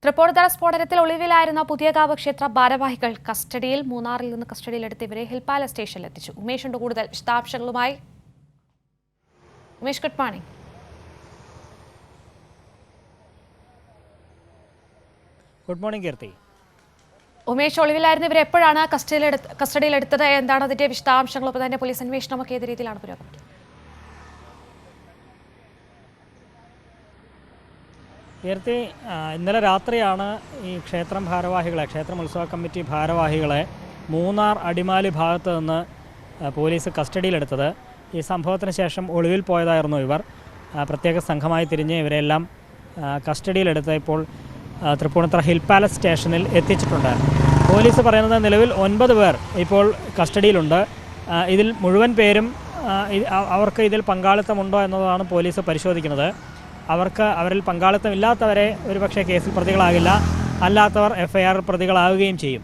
തൃപ്പൂണിത്തുറ സ്ഫോടനത്തിൽ ഒളിവിലായിരുന്ന പുതിയകാവ് ക്ഷേത്ര ഭാരവാഹികൾ കസ്റ്റഡിയിൽ മൂന്നാറിൽ നിന്ന് കസ്റ്റഡിയിലെടുത്ത് ഇവരെ ഹിൽ പാലസ് സ്റ്റേഷനിൽ എത്തിച്ചു. ഉമേഷുണ്ട് കൂടുതൽ വിശദാംശങ്ങളുമായി. Umesh, good morning. Good morning Keerthi. Umesh, ഒളിവിലായിരുന്ന ഇവരെ എപ്പോഴാണ് കസ്റ്റഡിയിലെടുത്തത്? എന്താണ് അതിന്റെ വിശദാംശങ്ങൾ? ഒപ്പം തന്നെ പോലീസ് അന്വേഷണമൊക്കെ ഏത് രീതിയിലാണ് പുരോഗമിക്കുന്നത്? കീർത്തി, ഇന്നലെ രാത്രിയാണ് ഈ ക്ഷേത്രം ഉത്സവ കമ്മിറ്റി ഭാരവാഹികളെ മൂന്നാർ അടിമാലി ഭാഗത്ത് നിന്ന് പോലീസ് കസ്റ്റഡിയിലെടുത്തത്. ഈ സംഭവത്തിന് ശേഷം ഒളിവിൽ പോയതായിരുന്നു ഇവർ. പ്രത്യേക സംഘമായി തിരിഞ്ഞ് ഇവരെല്ലാം കസ്റ്റഡിയിലെടുത്ത് ഇപ്പോൾ തൃപ്പൂണിത്തുറ ഹിൽ പാലസ് സ്റ്റേഷനിൽ എത്തിച്ചിട്ടുണ്ട്. പോലീസ് പറയുന്നത് നിലവിൽ 9 പേർ ഇപ്പോൾ കസ്റ്റഡിയിലുണ്ട്. ഇതിൽ മുഴുവൻ പേരും അവർക്ക് ഇതിൽ പങ്കാളിത്തമുണ്ടോ എന്നതാണ് പോലീസ് പരിശോധിക്കുന്നത്. അവരിൽ പങ്കാളിത്തമില്ലാത്തവരെ ഒരുപക്ഷെ കേസിൽ പ്രതികളാകില്ല, അല്ലാത്തവർ FIR പ്രതികളാവുകയും ചെയ്യും.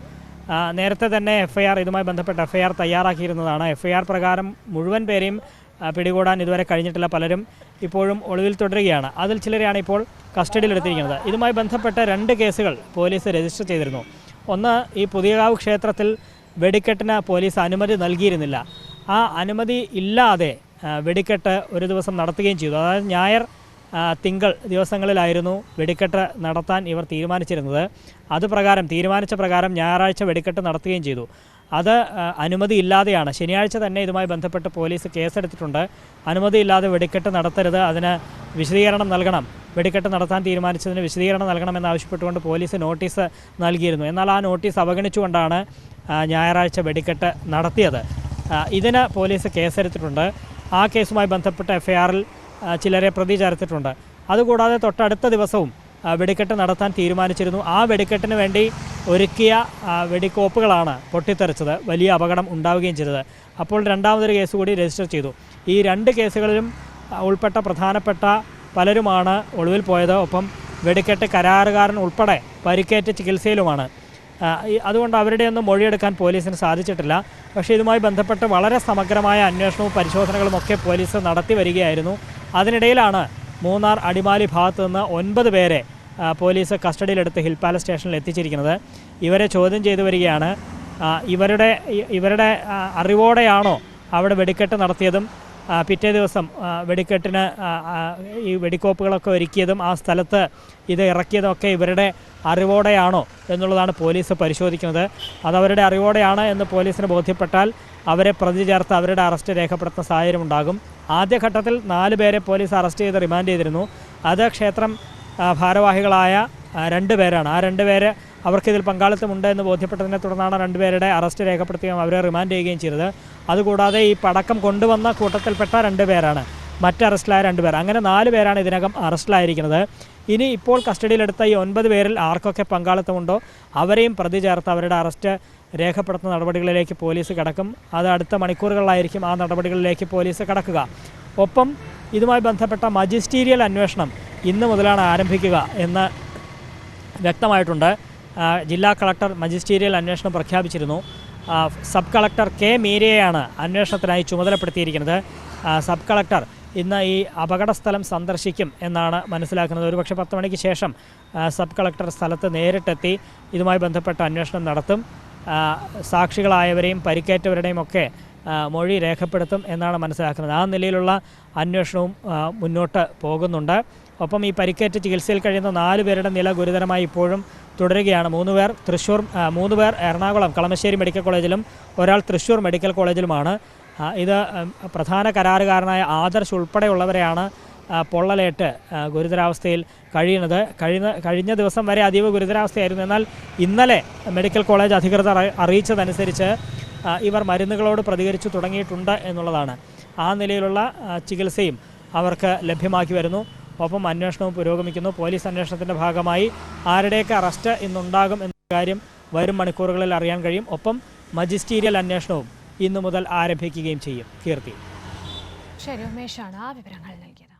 നേരത്തെ തന്നെ ഇതുമായി ബന്ധപ്പെട്ട FIR തയ്യാറാക്കിയിരുന്നതാണ്. FIR പ്രകാരം മുഴുവൻ പേരെയും പിടികൂടാൻ ഇതുവരെ കഴിഞ്ഞിട്ടില്ല. പലരും ഇപ്പോഴും ഒളിവിൽ തുടരുകയാണ്. അതിൽ ചിലരെയാണ് ഇപ്പോൾ കസ്റ്റഡിയിലെടുത്തിരിക്കുന്നത്. ഇതുമായി ബന്ധപ്പെട്ട 2 കേസുകൾ പോലീസ് രജിസ്റ്റർ ചെയ്തിരുന്നു. ഒന്ന്, ഈ പുതിയകാവ് ക്ഷേത്രത്തിൽ വെടിക്കെട്ടിന് പോലീസ് അനുമതി നൽകിയിരുന്നില്ല. ആ അനുമതി ഇല്ലാതെ വെടിക്കെട്ട് ഒരു ദിവസം നടത്തുകയും ചെയ്തു. അതായത് ഞായർ, തിങ്കൾ ദിവസങ്ങളിലായിരുന്നു വെടിക്കെട്ട് നടത്താൻ ഇവർ തീരുമാനിച്ചിരുന്നത്. തീരുമാനിച്ച പ്രകാരം ഞായറാഴ്ച വെടിക്കെട്ട് നടത്തുകയും ചെയ്തു. അത് അനുമതിയില്ലാതെയാണ്. ശനിയാഴ്ച തന്നെ ഇതുമായി ബന്ധപ്പെട്ട് പോലീസ് കേസെടുത്തിട്ടുണ്ട്. അനുമതിയില്ലാതെ വെടിക്കെട്ട് നടത്തരുത്, അതിന് വിശദീകരണം നൽകണം, വെടിക്കെട്ട് നടത്താൻ തീരുമാനിച്ചതിന് വിശദീകരണം നൽകണമെന്നാവശ്യപ്പെട്ടുകൊണ്ട് പോലീസ് നോട്ടീസ് നൽകിയിരുന്നു. എന്നാൽ ആ നോട്ടീസ് അവഗണിച്ചുകൊണ്ടാണ് ഞായറാഴ്ച വെടിക്കെട്ട് നടത്തിയത്. ഇതിന് പോലീസ് കേസെടുത്തിട്ടുണ്ട്. ആ കേസുമായി ബന്ധപ്പെട്ട FIRൽ ചിലരെ പ്രതി ചേർത്തിട്ടുണ്ട്. അതുകൂടാതെ തൊട്ടടുത്ത ദിവസവും വെടിക്കെട്ട് നടത്താൻ തീരുമാനിച്ചിരുന്നു. ആ വെടിക്കെട്ടിന് വേണ്ടി ഒരുക്കിയ വെടിക്കോപ്പുകളാണ് പൊട്ടിത്തെറിച്ചത്. വലിയ അപകടം ഉണ്ടാവുകയും ചെയ്തത്. അപ്പോൾ രണ്ടാമതൊരു കേസ് കൂടി രജിസ്റ്റർ ചെയ്തു. ഈ 2 കേസുകളിലും ഉൾപ്പെട്ട പ്രധാനപ്പെട്ട പലരുമാണ് ഒളിവിൽ പോയത്. ഒപ്പം വെടിക്കെട്ട് കരാറുകാരൻ ഉൾപ്പെടെ പരിക്കേറ്റ് ചികിത്സയിലുമാണ്. അതുകൊണ്ട് അവരുടെയൊന്നും മൊഴിയെടുക്കാൻ പോലീസിന് സാധിച്ചിട്ടില്ല. പക്ഷേ ഇതുമായി ബന്ധപ്പെട്ട് വളരെ സമഗ്രമായ അന്വേഷണവും പരിശോധനകളും ഒക്കെ പോലീസ് നടത്തി വരികയായിരുന്നു. അതിനിടയിലാണ് മൂന്നാർ അടിമാലി ഭാഗത്തു നിന്ന് 9 പേരെ പോലീസ് കസ്റ്റഡിയിലെടുത്ത് ഹിൽ പാലസ് സ്റ്റേഷനിൽ എത്തിച്ചിരിക്കുന്നത്. ഇവരെ ചോദ്യം ചെയ്തു വരികയാണ്. ഇവരുടെ അറിവോടെയാണോ അവിടെ വെടിക്കെട്ട് നടത്തിയതും പിറ്റേ ദിവസം വെടിക്കെട്ടിന് ഈ വെടിക്കോപ്പുകളൊക്കെ ഒരുക്കിയതും ആ സ്ഥലത്ത് ഇത് ഇറക്കിയതൊക്കെ ഇവരുടെ അറിവോടെയാണോ എന്നുള്ളതാണ് പോലീസ് പരിശോധിക്കുന്നത്. അതവരുടെ അറിവോടെയാണ് എന്ന് പോലീസിന് ബോധ്യപ്പെട്ടാൽ അവരെ പ്രതി ചേർത്ത് അവരുടെ അറസ്റ്റ് രേഖപ്പെടുത്തുന്ന സാഹചര്യം ഉണ്ടാകും. ആദ്യഘട്ടത്തിൽ 4 പേരെ പോലീസ് അറസ്റ്റ് ചെയ്ത് റിമാൻഡ് ചെയ്തിരുന്നു. അത് ക്ഷേത്രം ഭാരവാഹികളായ 2 പേരാണ്. ആ 2 പേര് അവർക്കിതിൽ പങ്കാളിത്തമുണ്ട് എന്ന് ബോധ്യപ്പെട്ടതിനെ തുടർന്നാണ് 2 പേരുടെ അറസ്റ്റ് രേഖപ്പെടുത്തുകയും അവരെ റിമാൻഡ് ചെയ്യുകയും ചെയ്തത്. അതുകൂടാതെ ഈ പടക്കം കൊണ്ടുവന്ന കൂട്ടത്തിൽപ്പെട്ട 2 പേരാണ് മറ്റ് അറസ്റ്റിലായ 2 പേർ. അങ്ങനെ 4 പേരാണ് ഇതിനകം അറസ്റ്റിലായിരിക്കുന്നത്. ഇനി ഇപ്പോൾ കസ്റ്റഡിയിലെടുത്ത ഈ 9 പേരിൽ ആർക്കൊക്കെ പങ്കാളിത്തമുണ്ടോ അവരെയും പ്രതി ചേർത്ത് അവരുടെ അറസ്റ്റ് രേഖപ്പെടുത്തുന്ന നടപടികളിലേക്ക് പോലീസ് കടക്കും. അത് അടുത്ത മണിക്കൂറുകളിലായിരിക്കും ആ നടപടികളിലേക്ക് പോലീസ് കടക്കുക. ഒപ്പം ഇതുമായി ബന്ധപ്പെട്ട മജിസ്റ്റീരിയൽ അന്വേഷണം ഇന്ന് മുതലാണ് ആരംഭിക്കുക എന്ന് വ്യക്തമായിട്ടുണ്ട്. ജില്ലാ കളക്ടർ മജിസ്റ്റീരിയൽ അന്വേഷണം പ്രഖ്യാപിച്ചിരുന്നു. Sub collector K. മീരയെയാണ് അന്വേഷണത്തിനായി ചുമതലപ്പെടുത്തിയിരിക്കുന്നത്. സബ് കളക്ടർ ഇന്ന് ഈ അപകട സ്ഥലം സന്ദർശിക്കും എന്നാണ് മനസ്സിലാക്കുന്നത്. ഒരുപക്ഷെ 10 മണിക്ക് ശേഷം സബ് കളക്ടർ സ്ഥലത്ത് നേരിട്ടെത്തി ഇതുമായി ബന്ധപ്പെട്ട അന്വേഷണം നടത്തും. സാക്ഷികളായവരെയും പരിക്കേറ്റവരുടെയും ഒക്കെ മൊഴി രേഖപ്പെടുത്തും എന്നാണ് മനസ്സിലാക്കുന്നത്. ആ നിലയിലുള്ള അന്വേഷണവും മുന്നോട്ട് പോകുന്നുണ്ട്. ഒപ്പം ഈ പരിക്കേറ്റ് ചികിത്സയിൽ കഴിയുന്ന 4 പേരുടെ നില ഗുരുതരമായി ഇപ്പോഴും തുടരുകയാണ്. 3 പേർ എറണാകുളം കളമശ്ശേരി മെഡിക്കൽ കോളേജിലും ഒരാൾ തൃശ്ശൂർ മെഡിക്കൽ കോളേജിലുമാണ്. ഇത് പ്രധാന കരാറുകാരനായ ആദർശ് ഉൾപ്പെടെയുള്ളവരെയാണ് പൊള്ളലേറ്റ് ഗുരുതരാവസ്ഥയിൽ കഴിയുന്നത്. കഴിഞ്ഞ ദിവസം വരെ അതീവ ഗുരുതരാവസ്ഥയായിരുന്നു. എന്നാൽ ഇന്നലെ മെഡിക്കൽ കോളേജ് അധികൃതർ അറിയിച്ചതനുസരിച്ച് ഇവർ മരുന്നുകളോട് പ്രതികരിച്ചു തുടങ്ങിയിട്ടുണ്ട് എന്നുള്ളതാണ്. ആ നിലയിലുള്ള ചികിത്സയും അവർക്ക് ലഭ്യമാക്കി വരുന്നു. ഒപ്പം അന്വേഷണവും പുരോഗമിക്കുന്നു. പോലീസ് അന്വേഷണത്തിൻ്റെ ഭാഗമായി ആരുടെയൊക്കെ അറസ്റ്റ് ഇന്നുണ്ടാകും എന്ന കാര്യം വരും മണിക്കൂറുകളിൽ അറിയാൻ കഴിയും. ഒപ്പം മജിസ്റ്റീരിയൽ അന്വേഷണവും ഇന്നു മുതൽ ആരംഭിക്കുകയും ചെയ്യും. കീർത്തി. ശരി, ഉമേഷാണ് ആ വിവരങ്ങൾ നൽകിയത്.